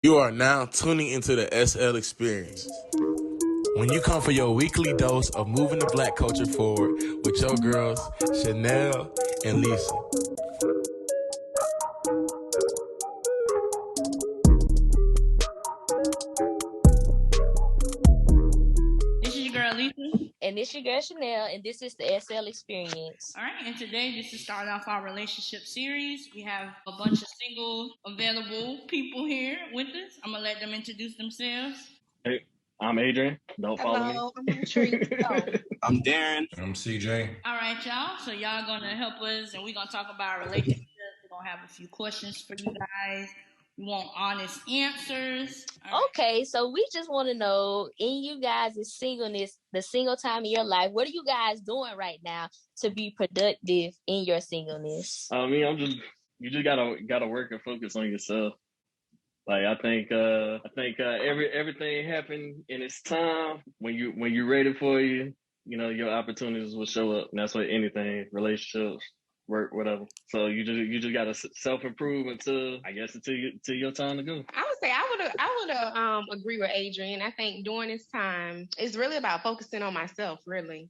You are now tuning into the SL Experience. When you come for your weekly dose of moving the black culture forward with your girls, Chanel and Lisa. This is your girl Lisa. And this your girl Chanel, and this is the SL Experience. All right, and today, just to start off our relationship series, we have a bunch of single available people here with us. I'm gonna let them introduce themselves. Hey, I'm Adrian. Don't follow me. Hello, I'm Tree. I'm Darren. I'm CJ. All right, y'all. So y'all gonna help us, and we're gonna talk about relationships. We're gonna have a few questions for you guys. We want honest answers. All right. Okay, so we just want to know, in you guys' singleness, the single time in your life, what are you guys doing right now to be productive in your singleness? You just gotta work and focus on yourself. Like I think everything happened in its time. When you're ready for you, your opportunities will show up, and that's what anything, relationships, work, whatever. So you just gotta self-improve until your time to go. I would say I would agree with Adrian. I think during this time, it's really about focusing on myself, really,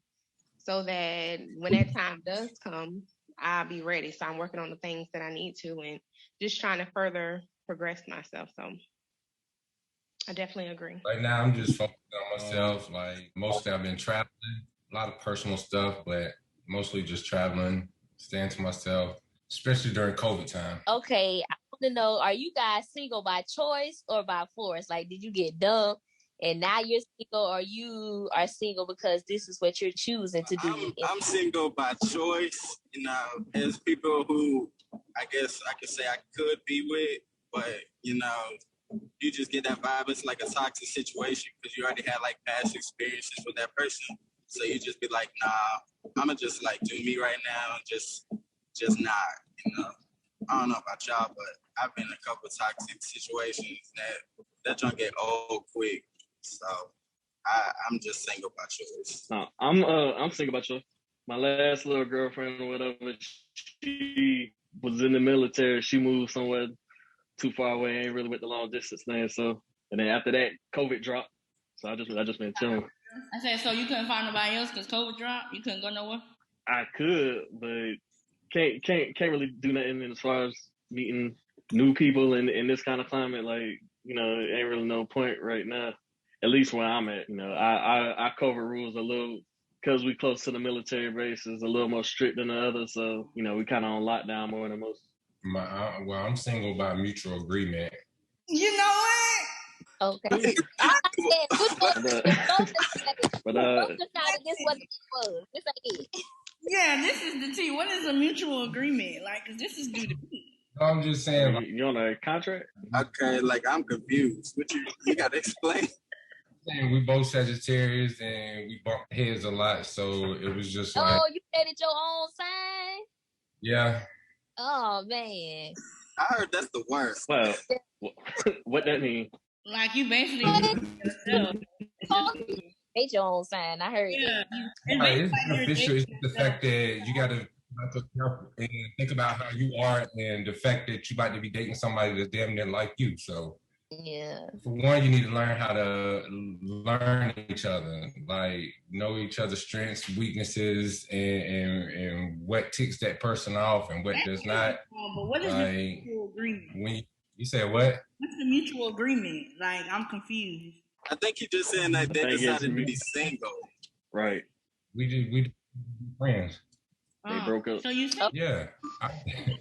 so that when that time does come, I'll be ready. So I'm working on the things that I need to, and just trying to further progress myself. So I definitely agree. Right now, I'm just focusing on myself. Like mostly, I've been traveling, a lot of personal stuff, but mostly just traveling, staying to myself, especially during COVID time. Okay, I want to know, are you guys single by choice or by force? Like, did you get dumped and now you're single, or you are single because this is what you're choosing to do? I'm single by choice. There's people who I guess I could say I could be with, but you just get that vibe. It's like a toxic situation because you already had like past experiences with that person. So you just be like, nah, I'ma just like do me right now and just not. I don't know about y'all, but I've been in a couple of toxic situations that don't get old quick. So I'm just single by choice. No, I'm single by choice. My last little girlfriend or whatever, she was in the military. She moved somewhere too far away. I ain't really with the long distance thing. So, and then after that, COVID dropped. So I just been chilling. I said, so you couldn't find nobody else because COVID dropped? You couldn't go nowhere? I could, but can't really do nothing as far as meeting new people in this kind of climate. Like, it ain't really no point right now. At least where I'm at, I cover rules a little because we close to the military base is a little more strict than the others. So, we kind of on lockdown more than most. Well, I'm single by mutual agreement. You know what? Okay. Yeah, this is the T. What is a mutual agreement? Like, because this is due to me. I'm just saying. You on a contract? Okay, like I'm confused. What you got to explain? We both Sagittarius and we bump heads a lot, so it was just like. Oh, you dated your own sign? Yeah. Oh man. I heard that's the worst. Well, what that mean? Like you basically date your own sign. I heard. Yeah. It's official. It's the fact that you got to and think about how you are, and the fact that you about to be dating somebody that's damn near like you. So. Yeah. For one, you need to learn how to learn each other, like know each other's strengths, weaknesses, and what ticks that person off and what does not. But what is the mutual agreement? When you say what? What's the mutual agreement? Like, I'm confused. I think you're just saying that they decided to be single. Right. We friends. They broke up. So you said? Yeah.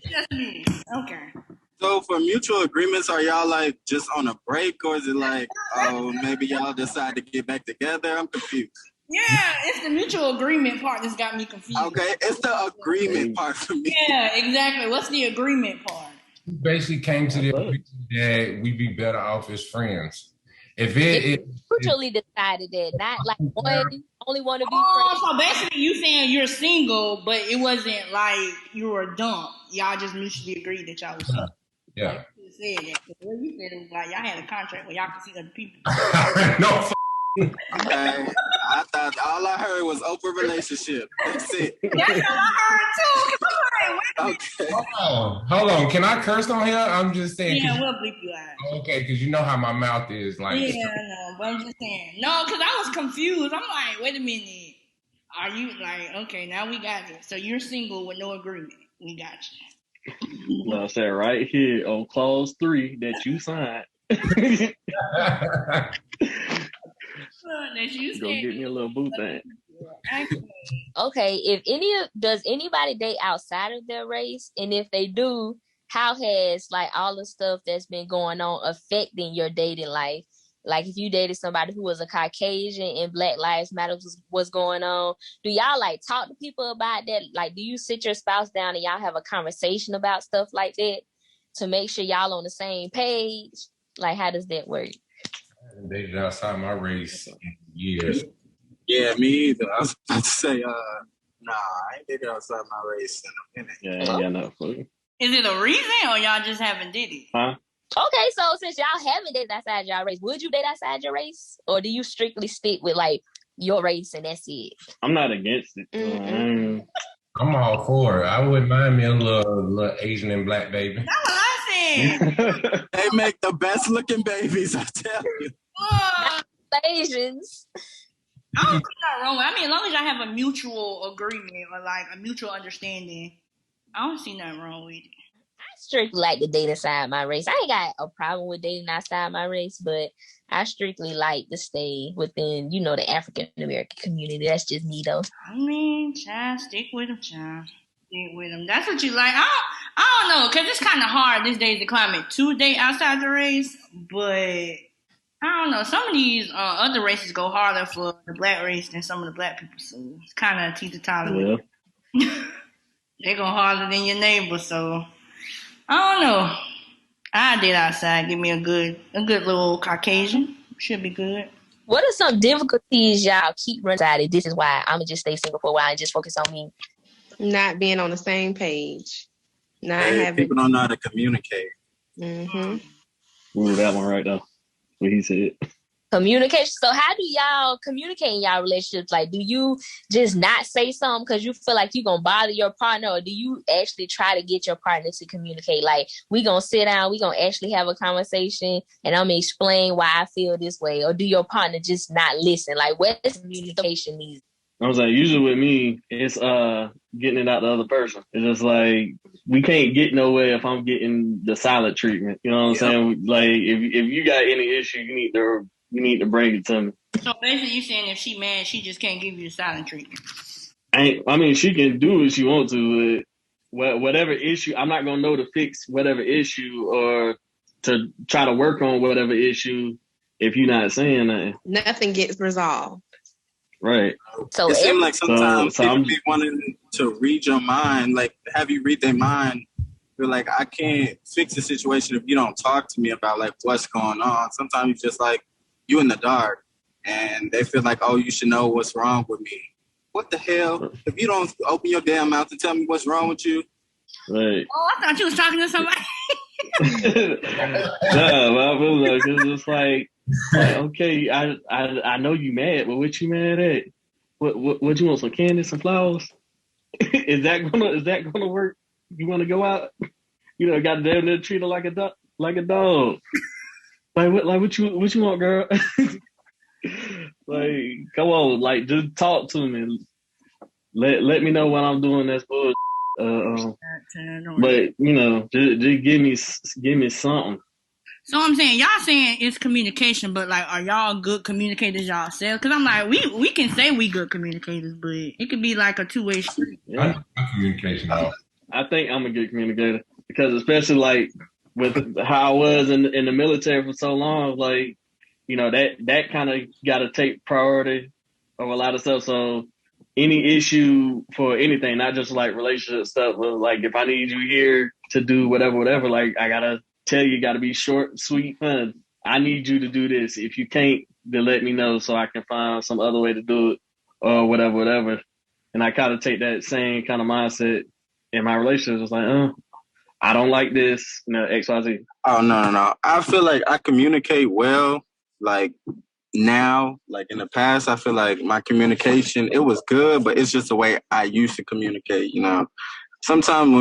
Just me. Okay. So for mutual agreements, are y'all like just on a break, or is it like, oh, maybe y'all decide to get back together? I'm confused. Yeah, it's the mutual agreement part that's got me confused. Okay, it's the agreement part for me. Yeah, exactly. What's the agreement part? We basically came to the agreement that we'd be better off as friends. If it mutually decided that, not like one only want to be friends. So basically you saying you're single, but it wasn't like you were dumped. Y'all just mutually agreed that y'all was single. Yeah. You said that. What you said was like y'all had a contract where y'all could see other people. No, Okay. I thought all I heard was open relationship. That's it. That's what I heard too. Okay. Hold on. Can I curse on here? I'm just saying. Yeah, we'll bleep you out. Okay, because you know how my mouth is. Like, Yeah, no, but I'm just saying. No, because I was confused. I'm like, wait a minute. Are you like, okay, now we got it. So you're single with no agreement. We got you. Well, I said right here on clause 3 that you signed. That you Go get me a little boo thing. Okay, does anybody date outside of their race? And if they do, how has like all the stuff that's been going on affecting your dating life? Like if you dated somebody who was a Caucasian and Black Lives Matter was going on, do y'all like talk to people about that? Like, do you sit your spouse down and y'all have a conversation about stuff like that to make sure y'all on the same page? Like, how does that work? I haven't dated outside my race in years. Yeah, me either. I was about to say, nah, I ain't dated outside my race in a minute. Yeah, I ain't got no clue. Is it a reason or y'all just haven't did it? Huh? Okay, so since y'all haven't dated outside your race, would you date outside your race? Or do you strictly stick with like your race and that's it? I'm not against it. I'm all for it. I wouldn't mind me a little Asian and Black baby. That's what I said. They make the best looking babies, I tell you. Asians. I don't see nothing wrong with it. I mean, as long as y'all have a mutual agreement or like a mutual understanding, I don't see nothing wrong with it. I strictly like to date outside my race. I ain't got a problem with dating outside my race, but I strictly like to stay within, the African American community. That's just me, though. I mean, child, stick with them, child. Stick with them. That's what you like. I don't know, because it's kind of hard these days, the climate, to date outside the race, but I don't know. Some of these other races go harder for the Black race than some of the Black people, so it's kind of teeter-totter. Yeah. They go harder than your neighbor, so I don't know. I did outside. Give me a good little Caucasian. Should be good. What are some difficulties y'all keep running into? This is why I'm gonna just stay single for a while and just focus on me. Not being on the same page. People don't know how to communicate. Mm-hmm. Ooh, that one right there. What he said. Communication. So how do y'all communicate in y'all relationships? Like, do you just not say something because you feel like you're going to bother your partner? Or do you actually try to get your partner to communicate? Like, we going to sit down, we going to actually have a conversation and I'm going to explain why I feel this way. Or do your partner just not listen? Like, what's communication needs? I was like, usually with me, it's getting it out the other person. It's just like, we can't get nowhere if I'm getting the silent treatment. You know what I'm saying? Like, if you got any issue, you need to bring it to me. So basically, you saying if she mad, she just can't give you the silent treatment. I mean, she can do what she wants to. But whatever issue, I'm not gonna know to fix whatever issue or to try to work on whatever issue if you're not saying nothing. Nothing gets resolved. Right. So it seems like sometimes people be wanting to read your mind, like have you read their mind. You're like, I can't fix the situation if you don't talk to me about like what's going on. Sometimes it's just like you in the dark and they feel like, oh, you should know what's wrong with me. What the hell? If you don't open your damn mouth and tell me what's wrong with you. Right. Oh, I thought you was talking to somebody. Yeah, well, I feel like it's just like okay, I know you mad, but what you mad at? What you want, some candy, some flowers? Is that gonna work? You want to go out? Got to damn near treat her like a dog. Like what you want, girl? Like, come on, like just talk to me. Let me know what I'm doing. That's bullshit. But just give me something. So I'm saying, y'all saying it's communication, but like, are y'all good communicators yourselves? Because I'm like, we can say we good communicators, but it could be like a two-way street. Yeah. Communication. I think I'm a good communicator because especially like with how I was in the military for so long, like, that kind of got to take priority over a lot of stuff. So any issue for anything, not just like relationship stuff, but like if I need you here to do whatever, like I got to tell you, got to be short, sweet, fun. I need you to do this. If you can't, then let me know so I can find some other way to do it or whatever. And I kind of take that same kind of mindset in my relationship. It's like, I don't like this, X, Y, Z. Oh, no. I feel like I communicate well. Like, now, like in the past, I feel like my communication, it was good, but it's just the way I used to communicate, you know. Sometimes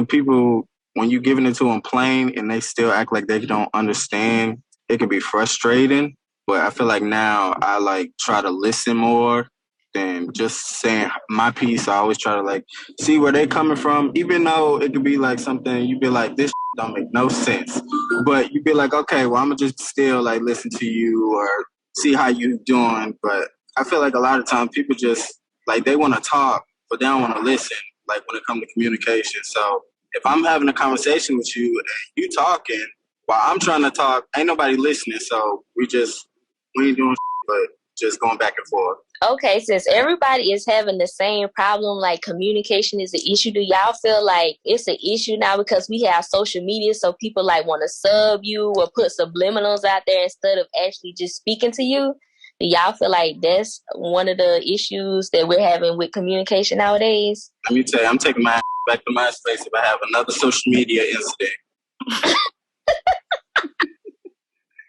when you giving it to them plain and they still act like they don't understand, it can be frustrating. But I feel like now I like try to listen more than just saying my piece. I always try to like see where they coming from, even though it could be like something you be like, this don't make no sense. But you be like, okay, well, I'm gonna just still like listen to you or see how you doing. But I feel like a lot of times people just like they want to talk, but they don't want to listen. Like when it comes to communication. So if I'm having a conversation with you and you talking while I'm trying to talk, ain't nobody listening. So we ain't doing but just going back and forth. Okay, since everybody is having the same problem, like communication is an issue, do y'all feel like it's an issue now because we have social media, so people like want to sub you or put subliminals out there instead of actually just speaking to you? Do y'all feel like that's one of the issues that we're having with communication nowadays? Let me tell you, I'm taking my back to MySpace if I have another social media incident.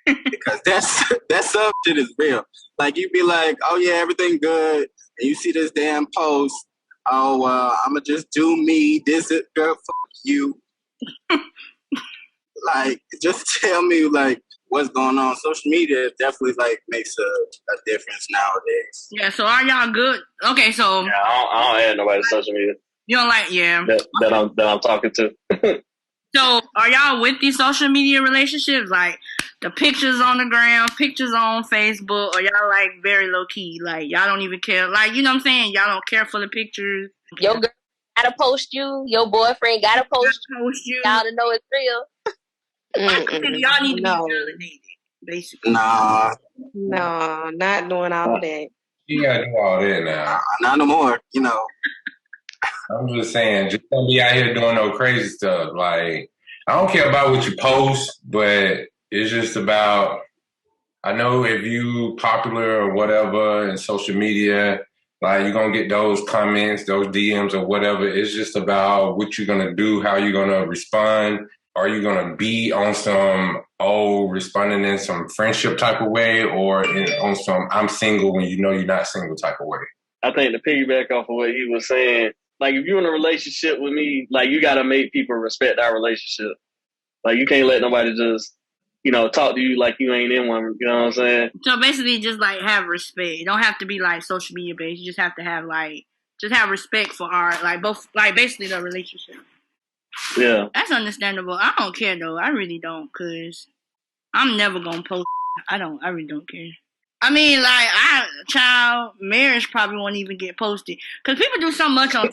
Because that sub shit is real. Like you be like, oh yeah, everything good, and you see this damn post. Oh, I'ma just do me. This is girl, fuck you. Like, just tell me like what's going on. Social media definitely like makes a difference nowadays. Yeah. So are y'all good? Okay. So Yeah, I don't add nobody to social media. You don't like, yeah. That I'm talking to. So are y'all with these social media relationships? Like the pictures on the ground, pictures on Facebook, or y'all like very low key? Like y'all don't even care. Like, you know what I'm saying? Y'all don't care for the pictures. Your girl gotta post you. Your boyfriend gotta post you. Y'all to know it's real. Y'all need to be validated, basically. Nah. No, not doing all of that. You gotta do all that now. Not no more, you know. I'm just saying, just don't be out here doing no crazy stuff. Like, I don't care about what you post, but it's just about, I know if you popular or whatever in social media, like you're going to get those comments, those DMs or whatever. It's just about what you're going to do, how you're going to respond. Are you going to be on some, responding in some friendship type of way or on some I'm single when you know you're not single type of way? I think to piggyback off of what he was saying, like if you're in a relationship with me, like you got to make people respect our relationship. Like you can't let nobody just, talk to you like you ain't in one. You know what I'm saying? So basically, just like have respect. It don't have to be like social media based. You just have to have have respect for basically the relationship. Yeah, that's understandable. I don't care though. I really don't, cause I'm never gonna post. I really don't care. I mean, like, marriage probably won't even get posted. Because people do so much on,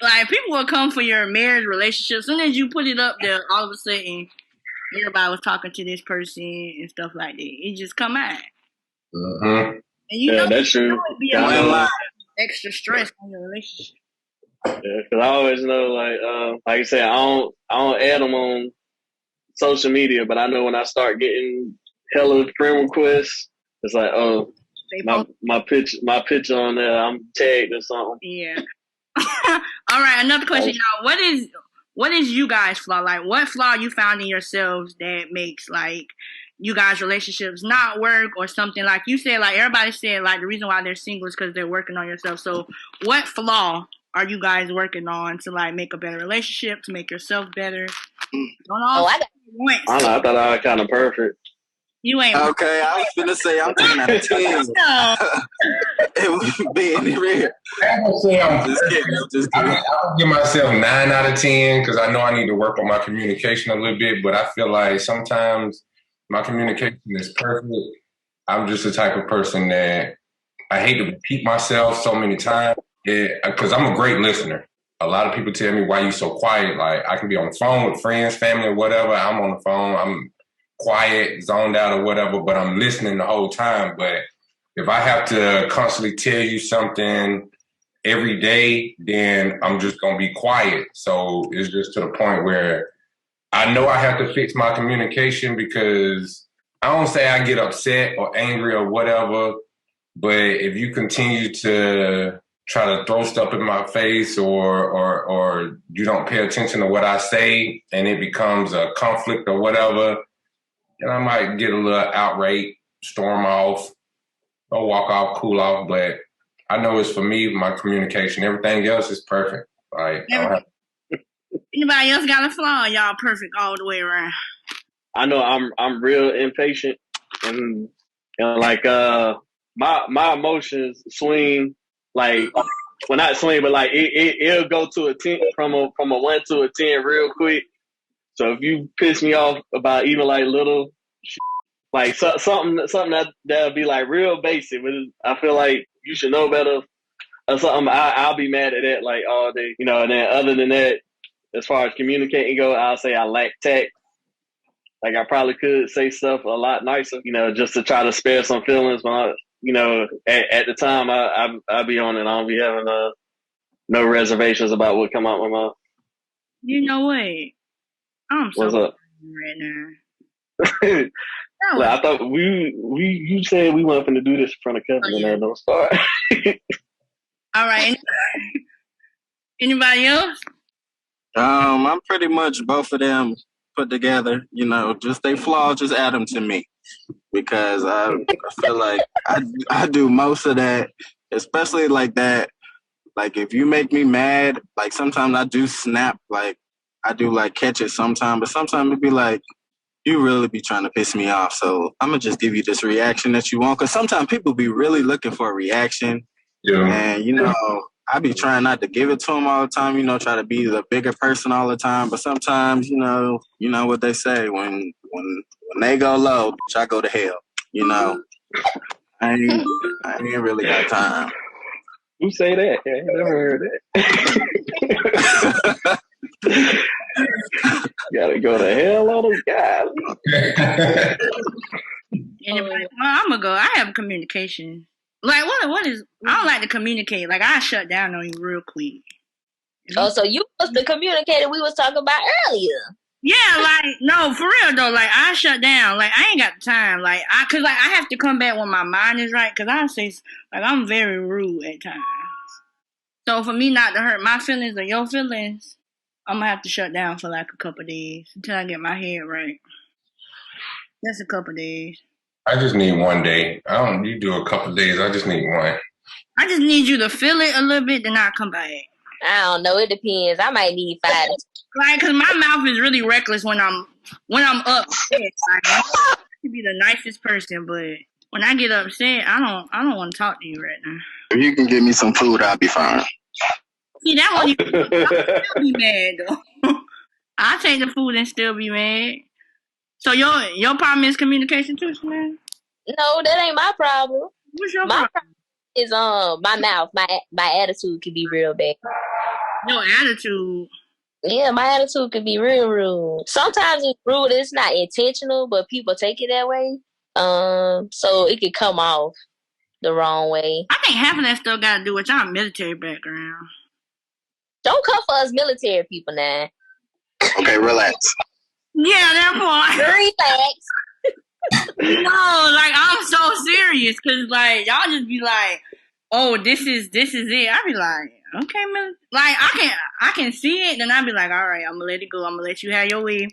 like, people will come for your marriage relationship. As soon as you put it up there, all of a sudden, everybody was talking to this person and stuff like that. It just come out. Mm-hmm. And that's true. It'd be a lot extra stress on your relationship. Yeah, because I always know, like you said, I don't add them on social media, but I know when I start getting hella friend requests, it's like, oh, my picture on there, I'm tagged or something. Yeah. All right, another question, y'all. What is you guys' flaw? Like, what flaw you found in yourselves that makes like you guys' relationships not work or something? Like you said, like everybody said, like the reason why they're single is because they're working on yourself. So, what flaw are you guys working on to like make a better relationship, to make yourself better? I thought I was kind of perfect. You ain't. Okay, I was gonna say I'm 10 out of 10. It was being real. I'm just kidding. I'll give myself 9 out of 10 because I know I need to work on my communication a little bit. But I feel like sometimes my communication is perfect. I'm just the type of person that I hate to repeat myself so many times because I'm a great listener. A lot of people tell me, why you so quiet? Like I can be on the phone with friends, family, or whatever. I'm on the phone. I'm quiet, zoned out or whatever, but I'm listening the whole time. But if I have to constantly tell you something every day, then I'm just going to be quiet. So it's just to the point where I know I have to fix my communication because I don't say I get upset or angry or whatever, but if you continue to try to throw stuff in my face or you don't pay attention to what I say and it becomes a conflict or whatever, and I might get a little outraged, storm off. I'll walk off, cool off, but I know it's for me, my communication. Everything else is perfect. Like, Anybody else got a flaw? Y'all perfect all the way around. I know I'm real impatient and like my emotions swing like well not swing but like it'll go to a 10 from a 1 to a 10 real quick. So if you piss me off about even like little shit, like something that'll be like real basic, but I feel like you should know better or something, I'll be mad at that like all day, you know. And then other than that, as far as communicating go, I'll say I lack tact. Like I probably could say stuff a lot nicer, you know, just to try to spare some feelings. But you know, at the time, I'll be on it. I don't be having no reservations about what come out my mouth. You know what? I'm so What's up right now. Like, I thought you said we weren't going to do this in front of Kevin, and that don't start. All right. Anybody else? I'm pretty much both of them put together. You know, just they flaws, just add them to me, because I feel like I do most of that, especially like that. Like if you make me mad, like sometimes I do snap, like I do like catch it sometimes, but sometimes it'd be like, you really be trying to piss me off, so I'm gonna just give you this reaction that you want. Because sometimes people be really looking for a reaction, and you know, I be trying not to give it to them all the time. You know, try to be the bigger person all the time. But sometimes, you know what they say, when they go low, bitch, I go to hell. You know, I ain't really got time. Who say that? I ain't never heard that. Gotta go to hell on those guys. Well, I'm gonna go. I have communication. Like what is? I don't like to communicate. Like I shut down on you real quick. Oh, so you was the communicator we was talking about earlier. Yeah, like no, for real though. Like I shut down. Like I ain't got the time. Like cause like I have to come back when my mind is right. Cause I say like I'm very rude at times. So for me not to hurt my feelings or your feelings, I'm gonna have to shut down for like a couple of days until I get my head right. That's a couple of days. I just need 1 day. You do a couple of days. I just need one. I just need you to feel it a little bit, then I'll come back. I don't know. It depends. I might need 5. Like, cause my mouth is really reckless when I'm upset. Like, I can be the nicest person, but when I get upset, I don't want to talk to you right now. If you can give me some food, I'll be fine. See, that one, I'll still be mad though. I'll take the food and still be mad. So your problem is communication too, man? No, that ain't my problem. What's your problem? problem? Is my mouth. My attitude can be real bad. Your attitude. Yeah, my attitude can be real rude. Sometimes it's rude. It's not intentional, but people take it that way. So it can come off the wrong way. I think half of that stuff got to do with y'all military background. Don't come for us military people now. Okay, relax. Yeah, that part. Relax. No, like I'm so serious because like y'all just be like, oh, this is it. I be like, okay, man. Like I can see it, then I be like, all right, I'm gonna let it go. I'm gonna let you have your way.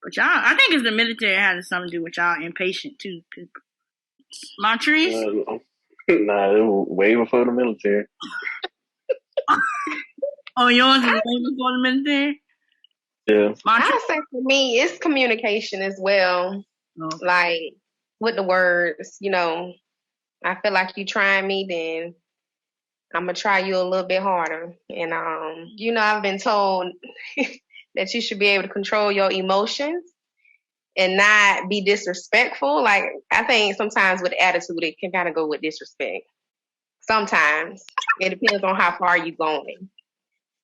But y'all, I think it's the military has something to do with y'all impatient too. Montrese? Nah, it was way before the military. Oh, yours is way before the military? Yeah. I say for me, it's communication as well. Oh. Like with the words, you know, I feel like you trying me, then I'm gonna try you a little bit harder. And you know, I've been told that you should be able to control your emotions and not be disrespectful. Like I think sometimes with attitude, it can kind of go with disrespect. Sometimes it depends on how far you're going.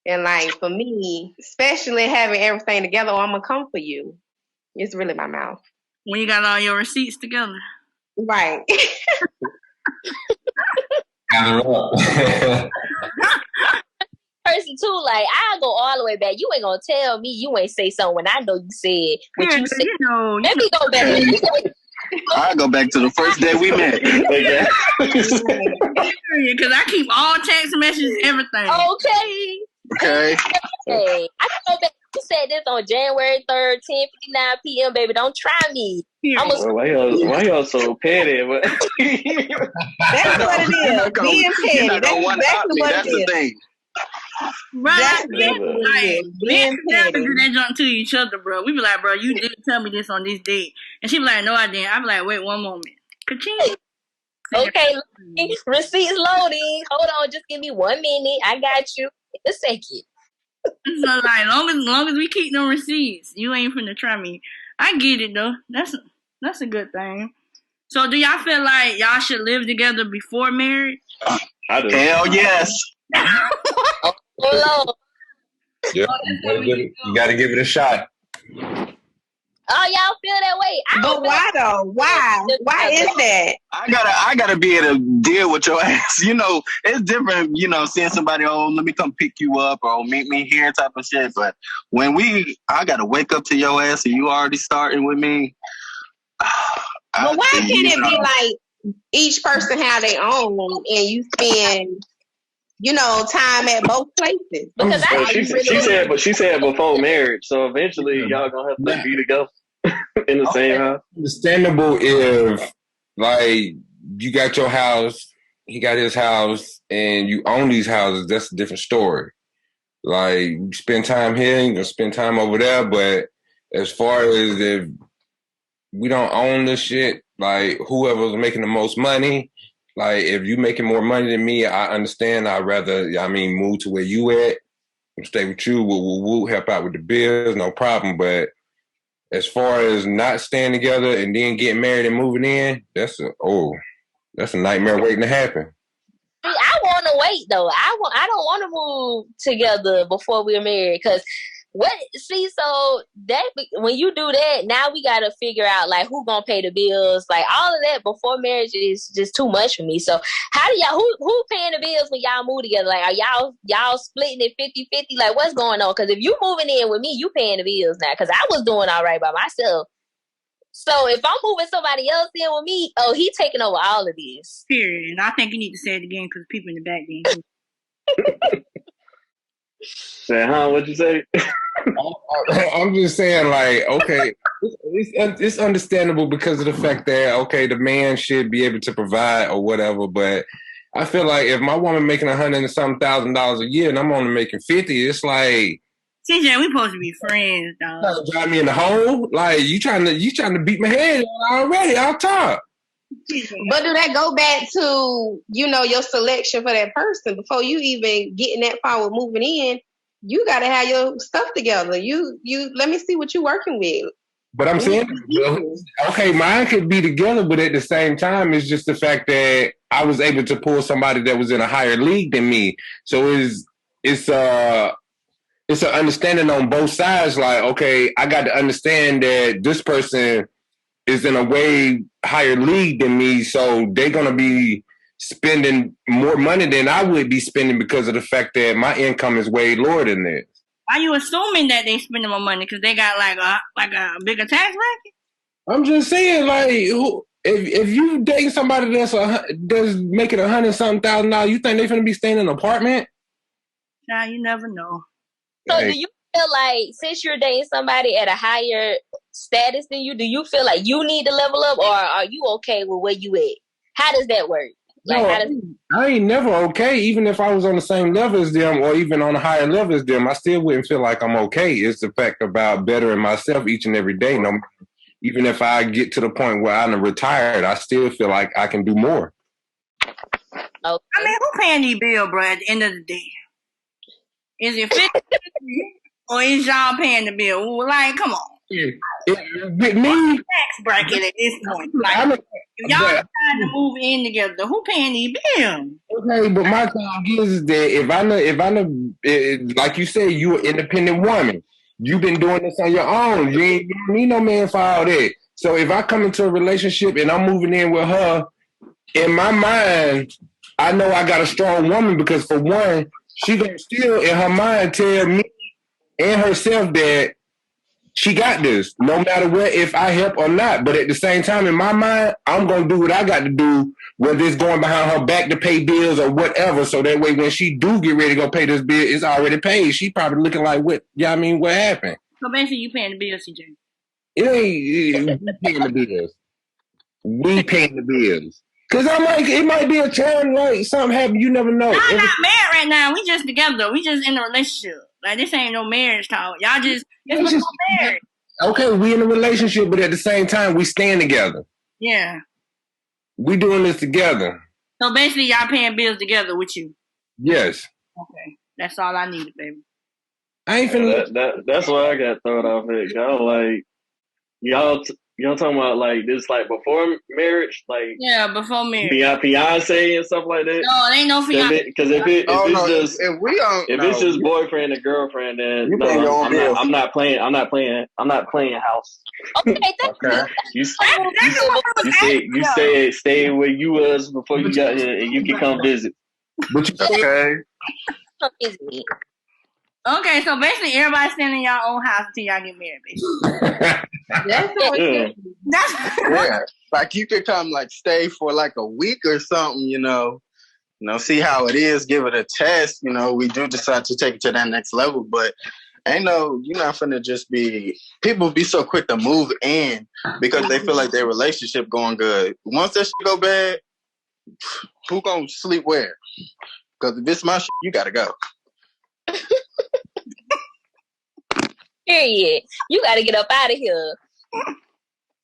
And like for me, especially having everything together, I'm gonna come for you. It's really my mouth. When you got all your receipts together. Right. Gather up. Person too, like I'll go all the way back. You ain't gonna tell me you ain't say something when I know you said what Yeah, you said. you know, Let me go back. I'll go back to the first day we met. because I keep all text messages, everything. Okay. Okay. Hey, I can go back. You said this on January 3rd, 10:59 p.m., baby. Don't try me. Why y'all so petty? That's what it is. Being petty. That's exactly what it is. The thing. Bro, That's exactly what it is. Being petty. do that junk to each other, bro. We be like, bro, you didn't tell me this on this date. And she be like, no, I didn't. I be like, wait one moment. Ka-ching. Okay, receipts loading. Hold on, just give me 1 minute. I got you. A second. So like, long as we keep them receipts, you ain't finna try me. I get it though. That's a good thing. So do y'all feel like y'all should live together before marriage? I do. Hell yes. Hello. Yeah, you got to give it a shot. Oh, y'all feel that way? But why though? Why? Why is that? I gotta be able to deal with your ass. You know, it's different, you know, seeing somebody, oh, let me come pick you up or meet me here type of shit. But when I gotta wake up to your ass and you already starting with me. But why can't it be like each person have their own and you spend, you know, time at both places? Because she said before marriage, so eventually y'all gonna have to be together in the same house. Understandable if, like, you got your house, he got his house, and you own these houses. That's a different story. Like, you spend time here, you can spend time over there, but as far as if we don't own this shit, like, whoever's making the most money, like, if you making more money than me, I understand. I'd rather, move to where you at, stay with you, we'll help out with the bills, no problem. But as far as not staying together and then getting married and moving in, that's a nightmare waiting to happen. I want to wait though. I don't want to move together before we're married because so that when you do that, now we got to figure out like who gonna pay the bills, like all of that before marriage is just too much for me. So how do y'all who paying the bills when y'all move together? Like are y'all splitting it 50-50? Like what's going on? Because if you moving in with me, you paying the bills now. Because I was doing all right by myself. So if I'm moving somebody else in with me, he taking over all of this. Period. And I think you need to say it again because people in the back didn't. Say, what'd you say? I'm just saying, like, okay, it's understandable because of the fact that, okay, the man should be able to provide or whatever, but I feel like if my woman making $100,000 and some a year and I'm only making 50, it's like, CJ, we supposed to be friends, dog. Trying to drive me in the hole? Like, you trying to beat my head already? I'll talk. But do that go back to, you know, your selection for that person before you even getting that far with moving in? You got to have your stuff together. You let me see what you're working with. But I'm saying, okay, mine could be together, but at the same time, it's just the fact that I was able to pull somebody that was in a higher league than me. So it's an understanding on both sides. Like, okay, I got to understand that this person is in a way higher league than me, so they're going to be spending more money than I would be spending because of the fact that my income is way lower than theirs. Are you assuming that they spending more money because they got like a bigger tax bracket? I'm just saying, like, if you dating somebody that's making $100,000, you think they finna be staying in an apartment? Nah, you never know. So do you feel like since you're dating somebody at a higher status than you, do you feel like you need to level up, or are you okay with where you at? How does that work? Like, I ain't never okay. Even if I was on the same level as them or even on a higher level as them, I still wouldn't feel like I'm okay. It's the fact about bettering myself each and every day. No, even if I get to the point where I'm retired, I still feel like I can do more. Okay. I mean, who paying these bills, bro, at the end of the day? Is it 50 or is y'all paying the bill? Like, come on. With me, tax bracket at this point. Like, if y'all trying to move in together, who paying these bills? Okay, but my thing is that if I know, like you said, you're an independent woman. You've been doing this on your own. You don't need no man for all that. So if I come into a relationship and I'm moving in with her, in my mind, I know I got a strong woman because for one, she gonna still in her mind tell me and herself that she got this, no matter what, if I help or not. But at the same time, in my mind, I'm going to do what I got to do, whether it's going behind her back to pay bills or whatever. So that way, when she do get ready to go pay this bill, it's already paid. She probably looking like, what, I mean, what happened? So basically, you paying the bills, CJ. It ain't, we paying the bills. We paying the bills. Because I'm like, it might be a time, like, something happen, you never know. Y'all not married right now. We just together. We just in a relationship. Like, this ain't no marriage talk. Y'all just married. Okay, we in a relationship, but at the same time, we stand together. Yeah. We doing this together. So basically, y'all paying bills together with you. Yes. Okay, that's all I needed, baby. I ain't finna. That's why I got thrown off it. Y'all like y'all talking about like this like before marriage, like before marriage, fiance and stuff like that. No, it ain't no fiance. Because if it's just boyfriend and girlfriend, then no, I'm not playing house. Okay, that's you stay where you was before you got here, and you can come visit. But you come visit me. Okay, so basically everybody staying in y'all own house until y'all get married, basically. That's like you could come like stay for like a week or something, see how it is, give it a test, we do decide to take it to that next level, but you're not finna just people be so quick to move in because they feel like their relationship going good. Once that shit go bad, who gonna sleep where? Because if it's my shit, you gotta go. Period. You got to get up out of here.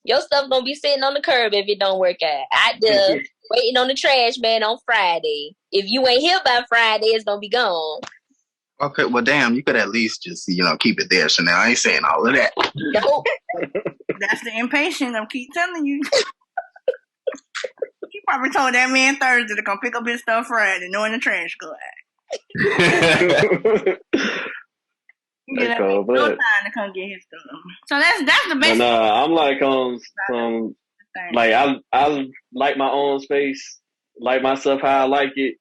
Your stuff gonna be sitting on the curb if it don't work out. I just waiting on the trash man on Friday. If you ain't here by Friday, it's gonna be gone. Okay, well, damn, you could at least just keep it there, Chanel. I ain't saying all of that. Nope. That's the impatient. I keep telling you. He probably told that man Thursday to come pick up his stuff Friday, knowing the trash go out. No time to come get his stuff. So that's the best. I'm like on some like I like my own space, like my stuff how I like it.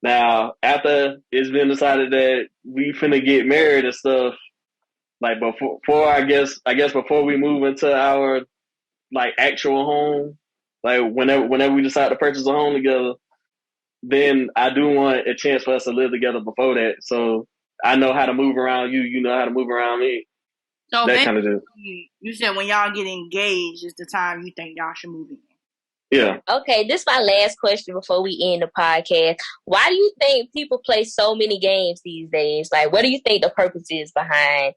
Now after it's been decided that we finna get married and stuff, like before I guess before we move into our like actual home, like whenever we decide to purchase a home together, then I do want a chance for us to live together before that. So I know how to move around you. You know how to move around me. So that kind of thing. You said when y'all get engaged is the time you think y'all should move in. Yeah. Okay, this is my last question before we end the podcast. Why do you think people play so many games these days? Like, what do you think the purpose is behind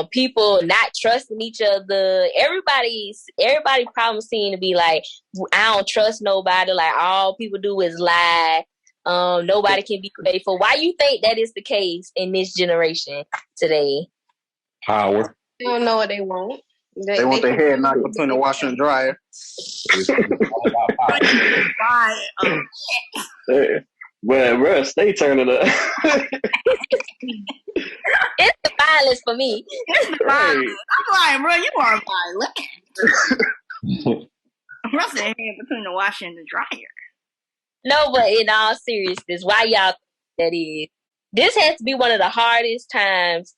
people not trusting each other? Everybody problem seem to be like, I don't trust nobody. Like, all people do is lie. Nobody can be faithful. Why do you think that is the case in this generation today? Power. They don't know what they want. They want their head knocked between the washer and dryer. Well, bro, stay turning up. It's the violence for me. It's the violence. I'm like, bro, you are violent. Bro said head between the washer and the dryer. No, but in all seriousness, why y'all think that is? This has to be one of the hardest times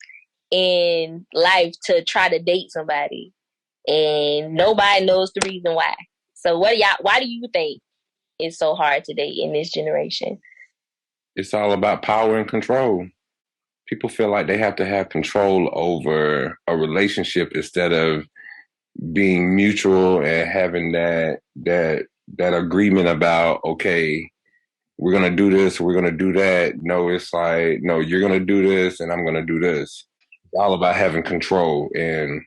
in life to try to date somebody, and nobody knows the reason why. So why do you think it's so hard to date in this generation? It's all about power and control. People feel like they have to have control over a relationship instead of being mutual and having that agreement about, okay, we're going to do this, we're going to do that. No, it's like, no, you're going to do this and I'm going to do this. It's all about having control. And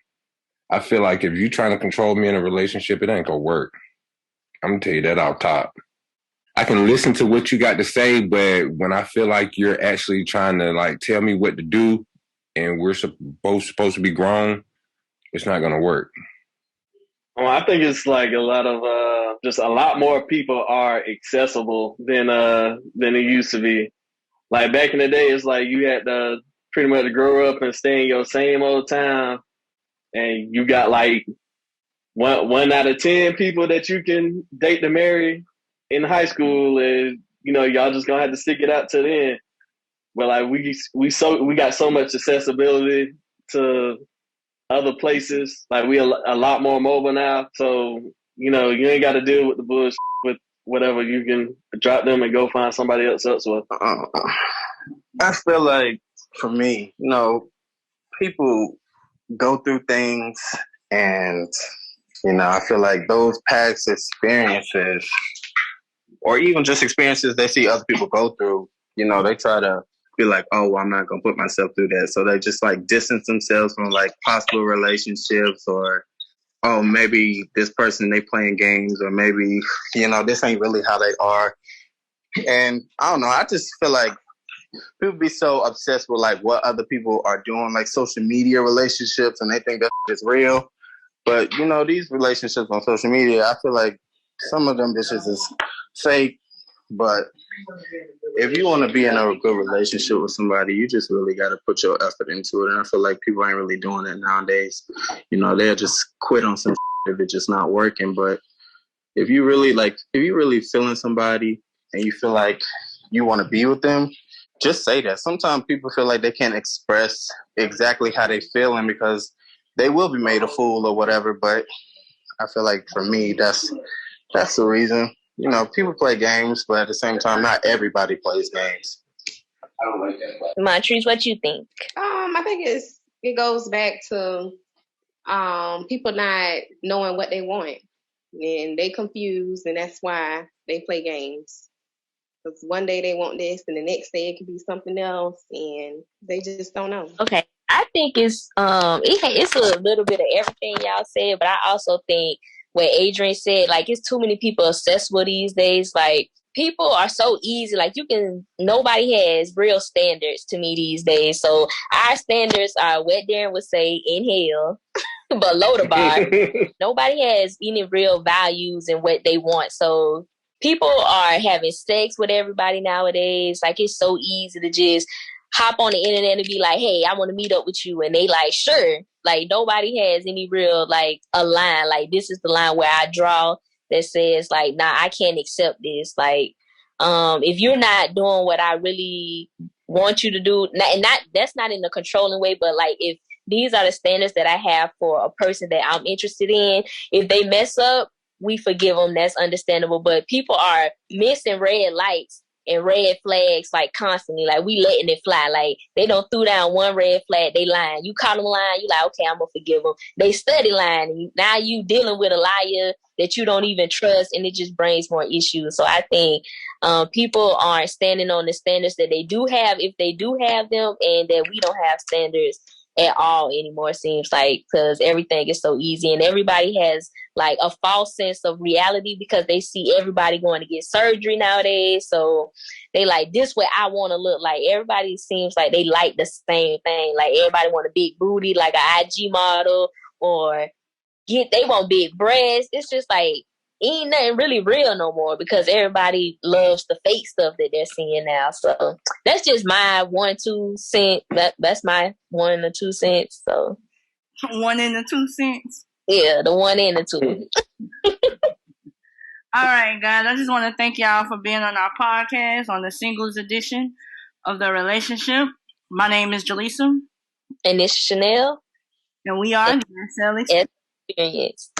I feel like if you're trying to control me in a relationship, it ain't going to work. I'm going to tell you that off top. I can listen to what you got to say, but when I feel like you're actually trying to like tell me what to do and we're supposed to be grown, it's not going to work. Well, I think it's like a lot of just a lot more people are accessible than it used to be. Like back in the day, it's like you had to pretty much grow up and stay in your same old town, and you got like one out of 10 people that you can date to marry in high school, and y'all just gonna have to stick it out to the end. But like we got so much accessibility to other places. Like we a lot more mobile now, so you know you ain't got to deal with the bullshit with whatever. You can drop them and go find somebody else with. I feel like for me, you know, people go through things, and you know, I feel like those past experiences, or even just experiences they see other people go through, you know, they try to be like, oh, well, I'm not gonna put myself through that. So they just like distance themselves from like possible relationships, or oh, maybe this person they playing games, or maybe, you know, this ain't really how they are. And I don't know, I just feel like people be so obsessed with like what other people are doing, like social media relationships, and they think that is real. But you know, these relationships on social media, I feel like some of them bitches is fake. But if you want to be in a good relationship with somebody, you just really got to put your effort into it. And I feel like people ain't really doing that nowadays. You know, they'll just quit on some if it's just not working. But if you really feeling somebody and you feel like you want to be with them, just say that. Sometimes people feel like they can't express exactly how they feeling because they will be made a fool or whatever. But I feel like for me, that's the reason. You know, people play games, but at the same time, not everybody plays games. I don't like that. Montrese, what you think? I think it goes back to people not knowing what they want, and they confused, and that's why they play games. Because one day they want this, and the next day it could be something else, and they just don't know. Okay, I think it's it's a little bit of everything y'all said, but I also think what Adrian said, like it's too many people accessible these days. Like people are so easy. Like nobody has real standards to me these days. So our standards are what Darren would say in hell, below the bar. Nobody has any real values in what they want. So people are having sex with everybody nowadays. Like it's so easy to just hop on the internet and be like, hey, I want to meet up with you. And they like, sure. Like nobody has any real, like a line. Like this is the line where I draw that says like, nah, I can't accept this. Like, if you're not doing what I really want you to do, and that's not in a controlling way, but like if these are the standards that I have for a person that I'm interested in, if they mess up, we forgive them. That's understandable. But people are missing red lights and red flags like constantly. Like we letting it fly. Like they don't threw down one red flag, they lying. You caught them lying, you like, okay, I'm gonna forgive them. They study lying. Now you dealing with a liar that you don't even trust, and it just brings more issues. So I think people aren't standing on the standards that they do have, if they do have them, and that we don't have standards at all anymore, seems like, because everything is so easy and everybody has like a false sense of reality because they see everybody going to get surgery nowadays. So they like, this way I want to look. Like everybody seems like they like the same thing. Like everybody want a big booty, like an IG model, or they want big breasts. It's just like ain't nothing really real no more because everybody loves the fake stuff that they're seeing now. So that's just my 1-2 cent. That's my 1 or 2 cents. So 1 and 2 cents. Yeah, the 1 and the 2. All right, guys. I just want to thank y'all for being on our podcast on the singles edition of The Relationship. My name is Jaleesa. And it's Chanel. And we are the SL Experience.